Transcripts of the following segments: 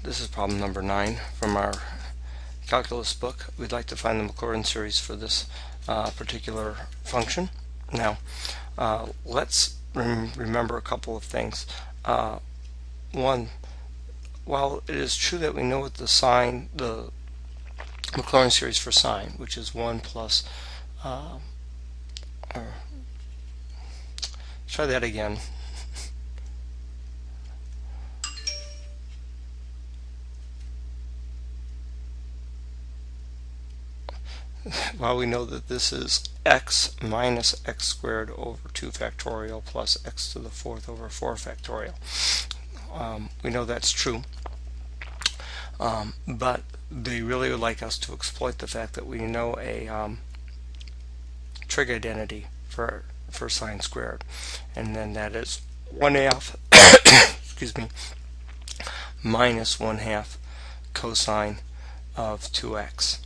This is problem number 9 from our calculus book. We'd like to find the Maclaurin series for this particular function. Now, let's remember a couple of things. One, while it is true that we know what the Maclaurin series for sine, which is 1 plus, try that again. While we know that this is x minus x squared over 2 factorial plus x to the 4th over 4 factorial. We know that's true, but they really would like us to exploit the fact that we know a trig identity for sine squared, and then that is 1/2 excuse me, minus 1/2 cosine of 2x.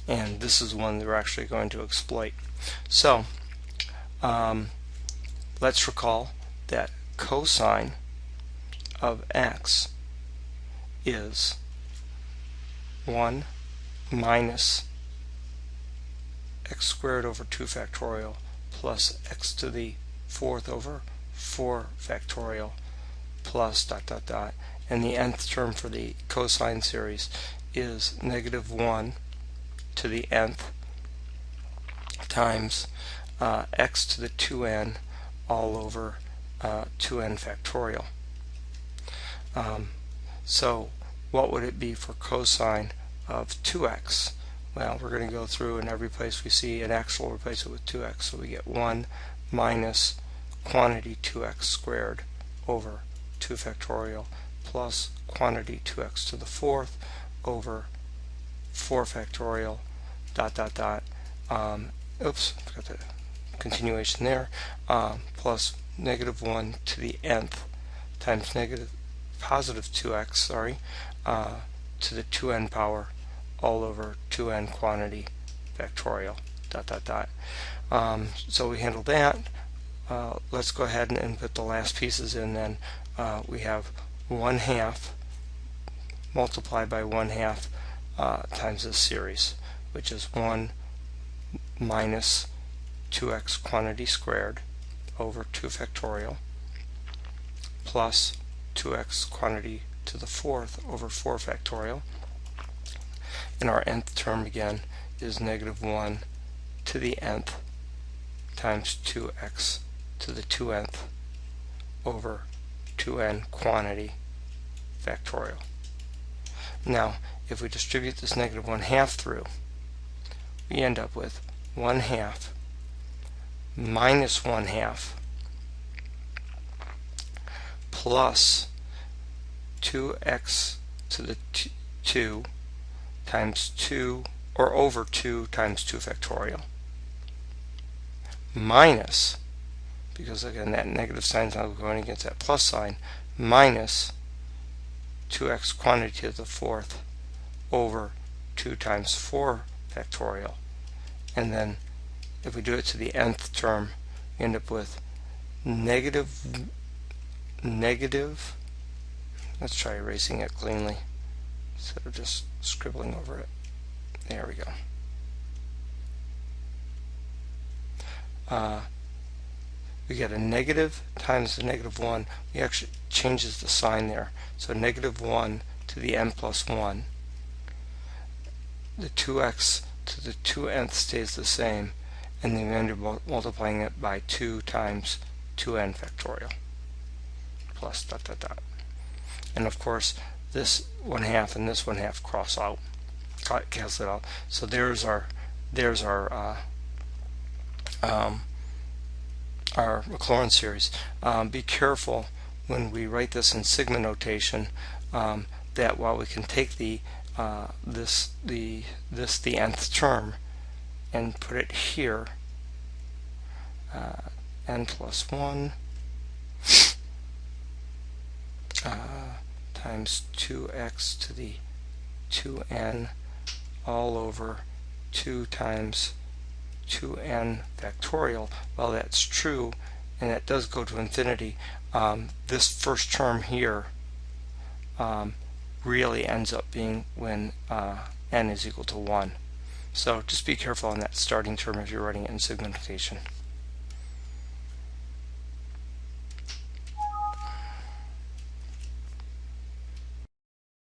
And this is one that we're actually going to exploit. So let's recall that cosine of x is 1 minus x squared over 2 factorial plus x to the 4th over 4 factorial plus ... And the nth term for the cosine series is negative 1 to the nth times x to the 2n all over 2n factorial. So what would it be for cosine of 2x? Well, we're going to go through, and every place we see an x, we'll replace it with 2x. So we get 1 minus quantity 2x squared over 2 factorial plus quantity 2x to the 4th over 4 factorial ... oops, forgot the continuation there, plus negative 1 to the nth times positive 2x, to the 2n power all over 2n quantity factorial ... So we handle that. Let's go ahead and put the last pieces in then. We have 1/2 multiplied by 1/2 times this series, which is 1 minus 2x quantity squared over 2 factorial plus 2x quantity to the 4th over 4 factorial. And our nth term again is negative 1 to the nth times 2x to the 2nth over 2n quantity factorial. Now, if we distribute this negative 1/2 through, we end up with 1/2 minus 1/2 plus 2x to the 2 times 2 or over 2 times 2 factorial minus, because again that negative sign is now going against that plus sign, minus 2x quantity to the 4th over 2 times 4 factorial. And then if we do it to the nth term, we end up with negative, let's try erasing it cleanly instead of just scribbling over it. There we go. We get a negative times the negative 1. We actually changes the sign there. So negative 1 to the n plus 1. The 2x to the 2nth stays the same, and then we end up multiplying it by 2 times 2n factorial plus ... And of course this 1/2 and this 1/2 cross out, cancel it out. So there's our Maclaurin series. Be careful when we write this in sigma notation that while we can take the nth term and put it here, n plus 1 times 2x to the 2n all over 2 times 2n factorial. Well, that's true, and that does go to infinity. This first term here really ends up being when n is equal to 1. So just be careful on that starting term if you're writing it in signification.